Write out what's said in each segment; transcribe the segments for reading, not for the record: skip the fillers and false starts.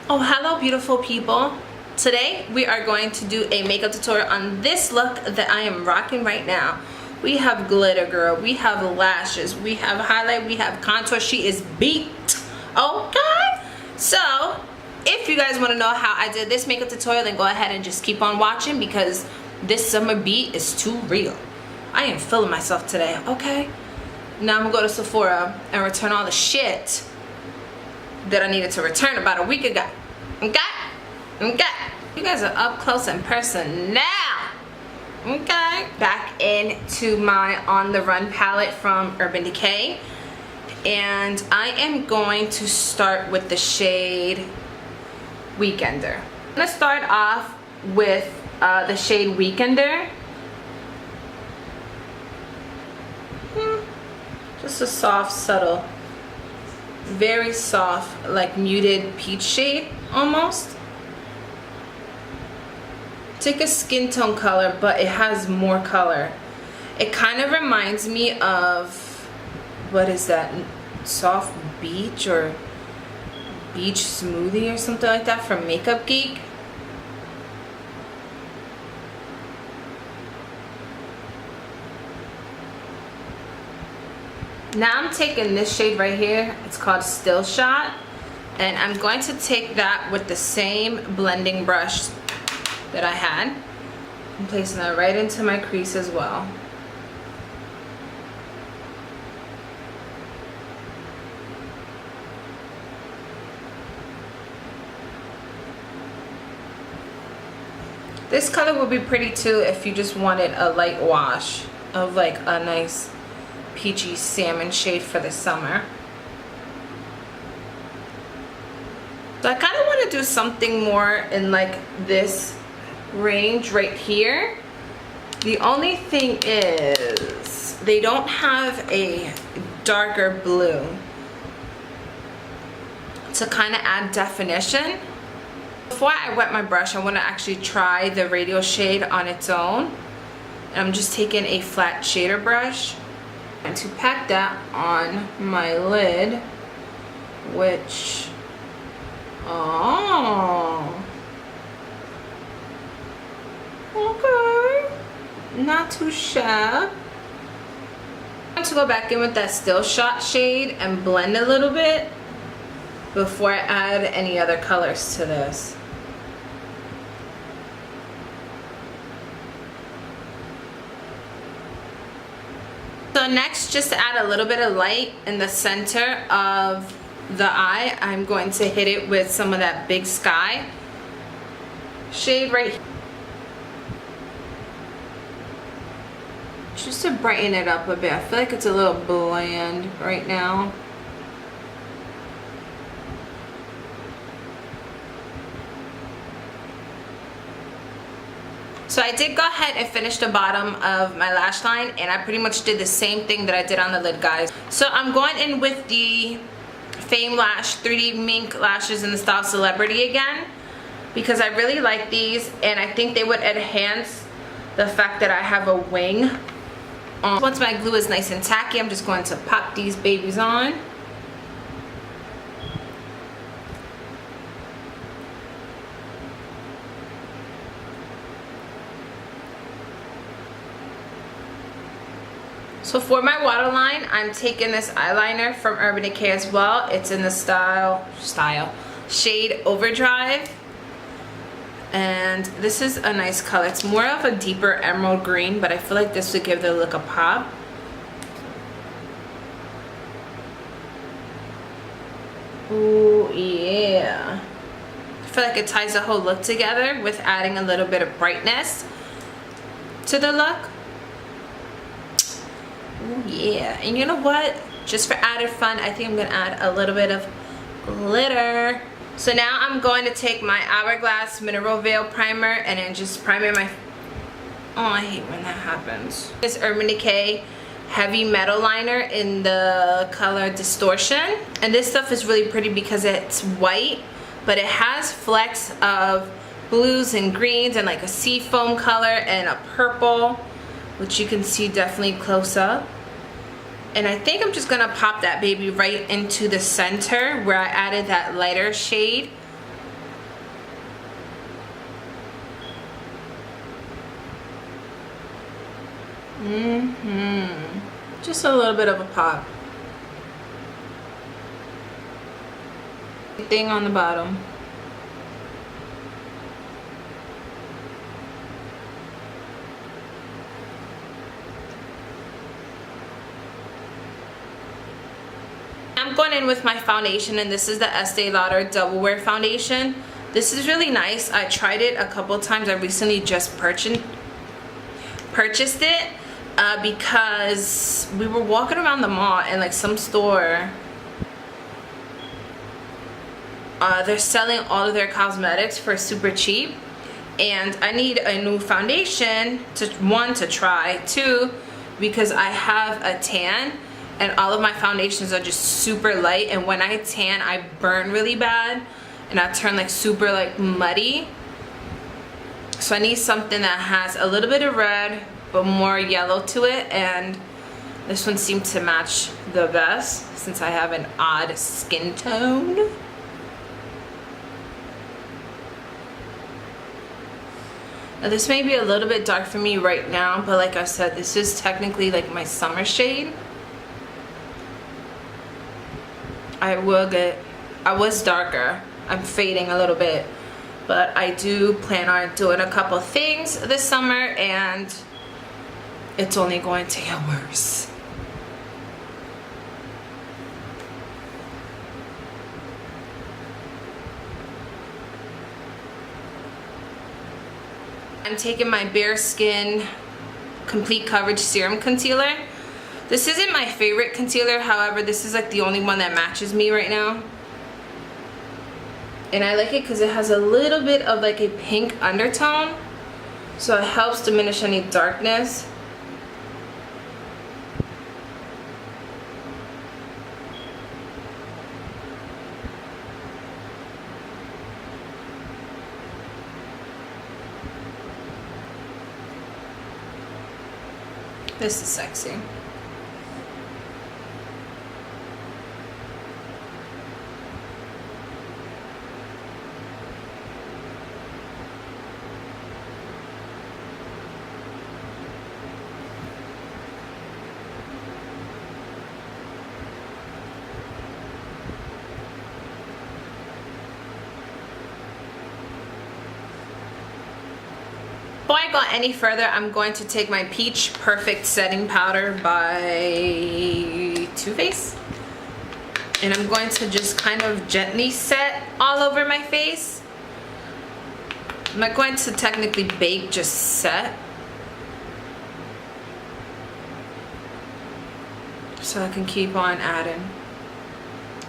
Oh, hello beautiful people. Today we are going to do a makeup tutorial on this look that I am rocking right now. We have glitter, girl, we have lashes, we have highlight, we have contour. She is beat. Okay, so if you guys want to know how I did this makeup tutorial, then go ahead and just keep on watching, because this summer beat is too real. I am feeling myself today. Okay, now I'm gonna go to Sephora and return all the shit that I needed to return about a week ago. Okay? You guys are up close in person now. Okay? Back into my On the Run palette from Urban Decay. And I am going to start with the shade Weekender. I'm gonna start off with the shade Weekender. Just a soft, subtle, very soft, like muted peach shade almost. It's like a skin tone color, but it has more color. It kind of reminds me of, what is that, soft beach or beach smoothie or something like that from Makeup Geek. Now I'm taking this shade right here, it's called Still Shot, and I'm going to take that with the same blending brush that I had. I'm placing that right into my crease as well. This color would be pretty too if you just wanted a light wash of like a nice peachy salmon shade for the summer. So I kind of want to do something more in like this range right here. The only thing is they don't have a darker blue to kind of add definition. Before I wet my brush, I want to actually try the radial shade on its own. And I'm just taking a flat shader brush and to pack that on my lid, which, oh, okay, not too shabby. I'm going to go back in with that Still Shot shade and blend a little bit before I add any other colors to this. So next, just to add a little bit of light in the center of the eye, I'm going to hit it with some of that Big Sky shade right here. Just to brighten it up a bit. I feel like it's a little bland right now. So I did go ahead and finish the bottom of my lash line, and I pretty much did the same thing that I did on the lid, guys. So I'm going in with the Fame Lash 3D Mink lashes in the style Celebrity again, because I really like these and I think they would enhance the fact that I have a wing. Once my glue is nice and tacky, I'm just going to pop these babies on. So for my waterline, I'm taking this eyeliner from Urban Decay as well. It's in the shade Overdrive. And this is a nice color. It's more of a deeper emerald green, but I feel like this would give the look a pop. Ooh, yeah. I feel like it ties the whole look together with adding a little bit of brightness to the look. Ooh, yeah. And you know what? Just for added fun, I think I'm going to add a little bit of glitter. So now I'm going to take my Hourglass Mineral Veil Primer and then just primer my... Oh, I hate when that happens. This Urban Decay Heavy Metal Liner in the color Distortion. And this stuff is really pretty because it's white, but it has flecks of blues and greens and like a sea foam color and a purple, which you can see definitely close up. And I think I'm just gonna pop that baby right into the center where I added that lighter shade Just a little bit of a pop. Thing on the bottom. I'm going in with my foundation, and this is the Estee Lauder Double Wear Foundation. This is really nice. I tried it a couple times. I recently just purchased it because we were walking around the mall and like some store, they're selling all of their cosmetics for super cheap, and I need a new foundation to, one, to try, two, because I have a tan and all of my foundations are just super light, and when I tan I burn really bad and I turn like super like muddy. So I need something that has a little bit of red but more yellow to it, and this one seemed to match the best since I have an odd skin tone. Now this may be a little bit dark for me right now, but like I said, this is technically like my summer shade. I was darker. I'm fading a little bit, but I do plan on doing a couple things this summer, and it's only going to get worse. I'm taking my Bareskin Complete Coverage Serum Concealer. This isn't my favorite concealer, however, this is like the only one that matches me right now. And I like it because it has a little bit of like a pink undertone, so it helps diminish any darkness. This is sexy. Before I go any further, I'm going to take my Peach Perfect Setting Powder by Too Faced, and I'm going to just kind of gently set all over my face. I'm not going to technically bake, just set, so I can keep on adding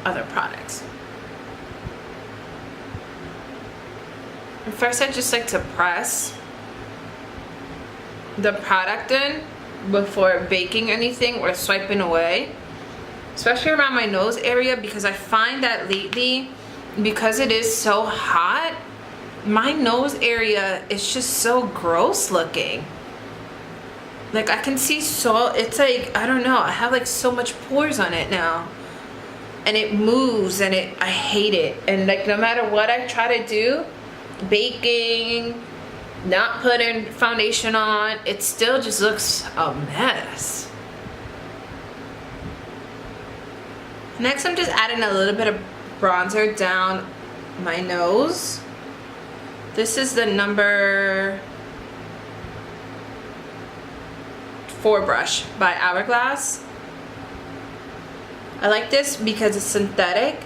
other products. And first I just like to press the product in before baking anything or swiping away, especially around my nose area, because I find that lately, because it is so hot, my nose area is just so gross looking. Like I can see, so it's like, I don't know, I have like so much pores on it now, and it moves, and I hate it. And like no matter what I try to do, baking, not putting foundation on, it still just looks a mess. Next, I'm just adding a little bit of bronzer down my nose. This is the number 4 brush by Hourglass. I like this because it's synthetic.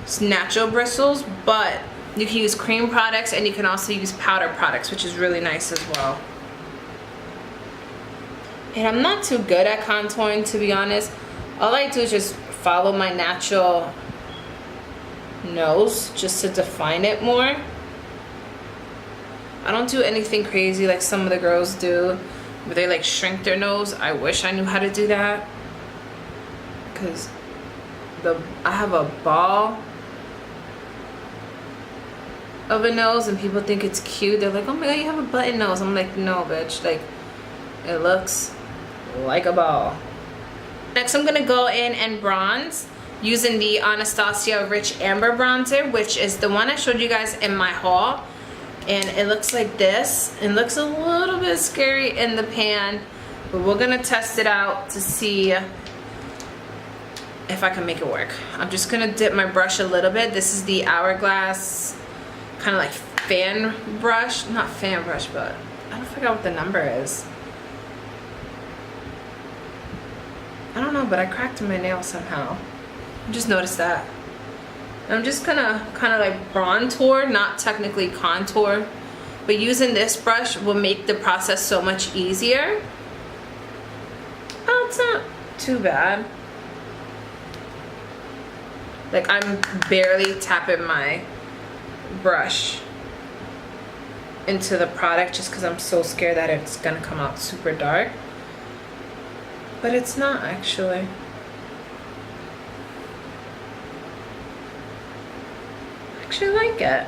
It's natural bristles, but you can use cream products and you can also use powder products, which is really nice as well. And I'm not too good at contouring, to be honest. All I do is just follow my natural nose just to define it more. I don't do anything crazy like some of the girls do, where they like shrink their nose. I wish I knew how to do that, because I have a ball of a nose and people think it's cute. They're like, oh my god, you have a button nose. I'm like, no bitch, like it looks like a ball. Next, I'm gonna go in and bronze using the Anastasia Rich Amber Bronzer, which is the one I showed you guys in my haul. And it looks like this. It looks a little bit scary in the pan, but we're gonna test it out to see if I can make it work. I'm just gonna dip my brush a little bit. This is the Hourglass kind of like fan brush. Not fan brush, but I don't forget what the number is. I don't know, but I cracked my nail somehow. I just noticed that. I'm just gonna kind of like bronzer, not technically contour, but using this brush will make the process so much easier. Oh, it's not too bad. Like, I'm barely tapping my brush into the product just because I'm so scared that it's gonna come out super dark. But it's not actually. I actually like it.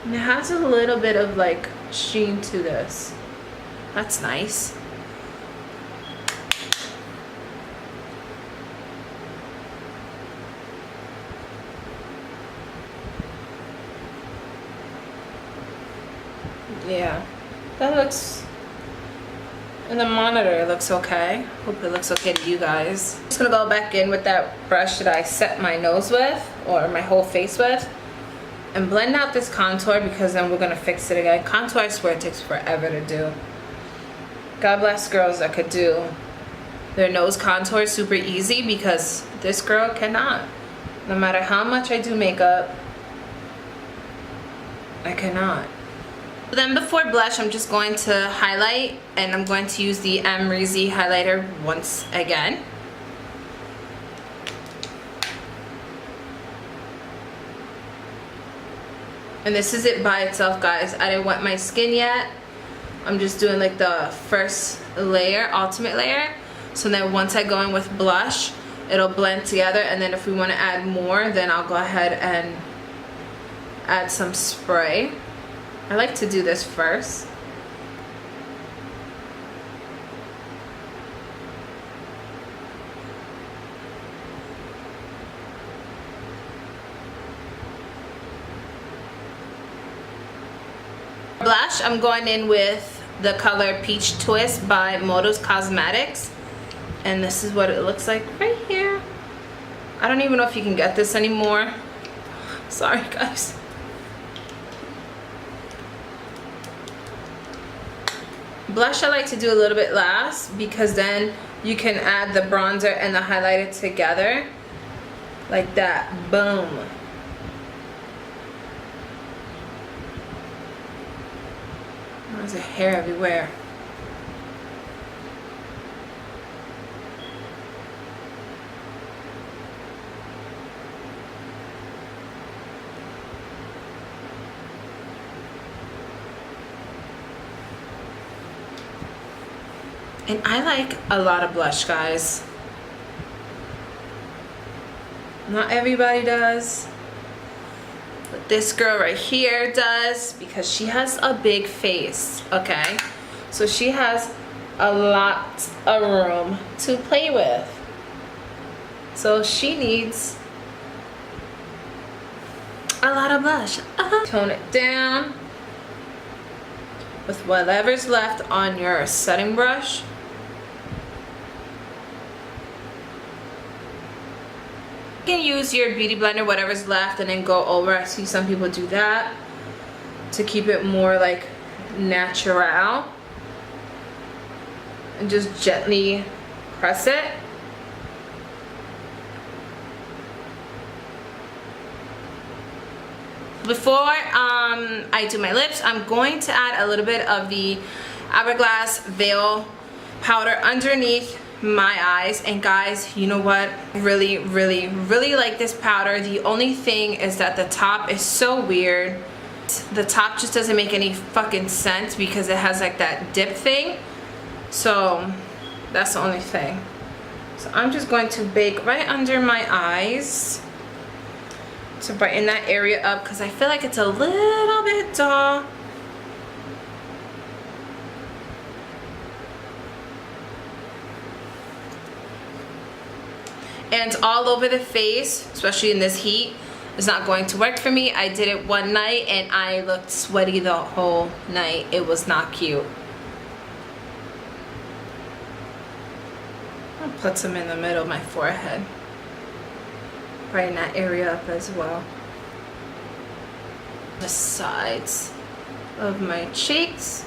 And it has a little bit of like sheen to this. That's nice. Yeah, that looks, in the monitor it looks okay. Hope it looks okay to you guys. I'm just gonna go back in with that brush that I set my nose with, or my whole face with, and blend out this contour, because then we're gonna fix it again. Contour, I swear, it takes forever to do. God bless girls that could do their nose contour super easy, because this girl cannot. No matter how much I do makeup, I cannot. Then before blush, I'm just going to highlight, and I'm going to use the Emery highlighter once again. And this is it by itself, guys. I didn't wet my skin yet. I'm just doing like the first layer, ultimate layer. So then once I go in with blush, it'll blend together, and then if we want to add more, then I'll go ahead and add some spray. I like to do this first. Blush, I'm going in with the color Peach Twist by Modo's Cosmetics. And this is what it looks like right here. I don't even know if you can get this anymore. Sorry, guys. Blush I like to do a little bit last, because then you can add the bronzer and the highlighter together like that. Boom. There's a hair everywhere. And I like a lot of blush, guys. Not everybody does, but this girl right here does, because she has a big face, okay? So she has a lot of room to play with. So she needs a lot of blush. Tone it down with whatever's left on your setting brush. You can use your beauty blender, whatever's left, and then go over. I see some people do that to keep it more like natural, and just gently press it. Before I do my lips, I'm going to add a little bit of the Hourglass Veil powder underneath my eyes. And guys, you know what? Really like this powder. The only thing is that the top is so weird. The top just doesn't make any fucking sense, because it has like that dip thing. So that's the only thing. So I'm just going to bake right under my eyes to brighten that area up, because I feel like it's a little bit dull. and all over the face, especially in this heat, is not going to work for me. I did it one night and I looked sweaty the whole night. It was not cute. I'll put some in the middle of my forehead. Brighten that area up as well. The sides of my cheeks.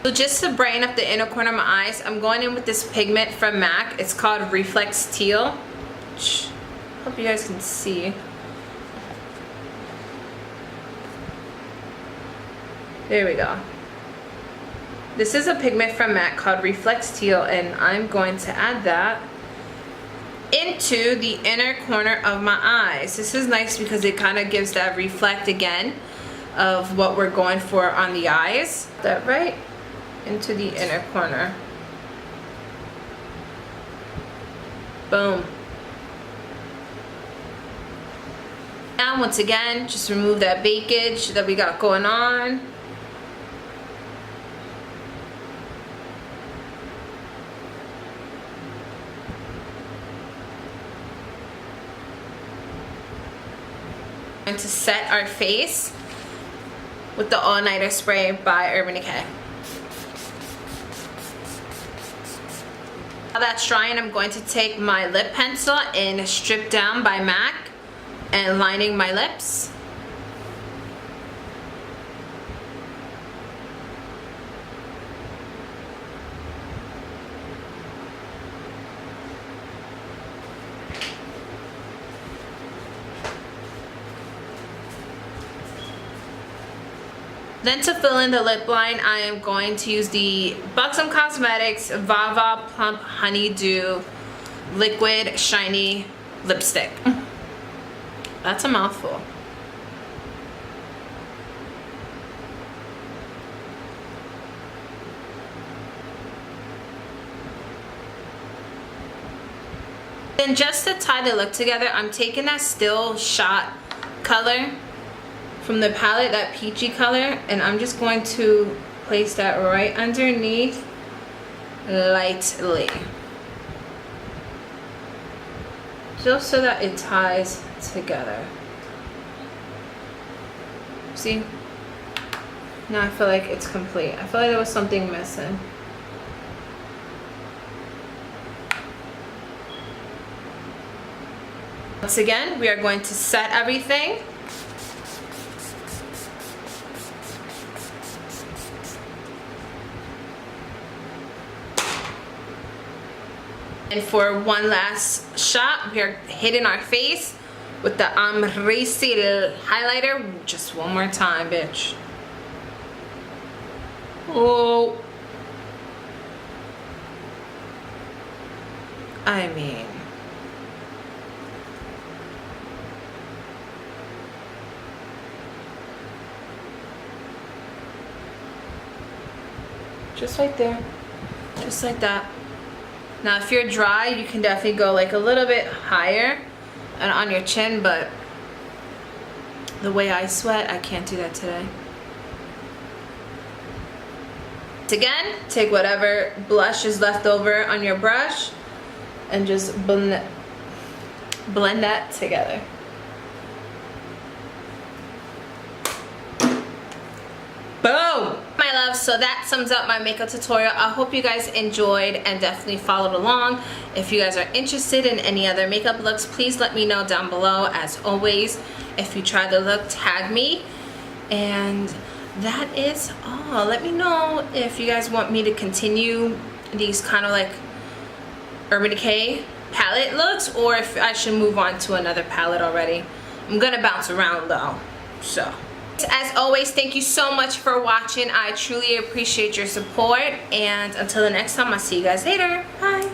So just to brighten up the inner corner of my eyes, I'm going in with this pigment from MAC. It's called Reflex Teal. Hope you guys can see. There we go. This is a pigment from MAC called Reflex Teal, and I'm going to add that into the inner corner of my eyes. This is nice because it kind of gives that reflect again of what we're going for on the eyes. That right into the inner corner. Boom. Now once again, just remove that bakage that we got going on. To set our face with the All Nighter Spray by Urban Decay. Now that's drying, I'm going to take my lip pencil and Strip Down by MAC and lining my lips. Then to fill in the lip line, I am going to use the Buxom Cosmetics Vava Plump Honeydew Liquid Shiny Lipstick. That's a mouthful. Then just to tie the look together, I'm taking that Still Shot color from the palette, that peachy color, and I'm just going to place that right underneath lightly, just so that it ties together. See? Now I feel like it's complete. I feel like there was something missing. Once again, we are going to set everything. And for one last shot, we are hitting our face with the Amresil highlighter. Just one more time, bitch. Oh. I mean. Just right there. Just like that. Now if you're dry, you can definitely go like a little bit higher and on your chin, but the way I sweat, I can't do that today. Again, take whatever blush is left over on your brush and just blend that together. Boom! My love, so that sums up my makeup tutorial. I hope you guys enjoyed and definitely followed along. If you guys are interested in any other makeup looks, please let me know down below. As always, if you try the look, tag me. And that is all. Let me know if you guys want me to continue these kind of like Urban Decay palette looks, or if I should move on to another palette already. I'm gonna bounce around though, so. As always, thank you so much for watching. I truly appreciate your support, and until the next time, I'll see you guys later. Bye.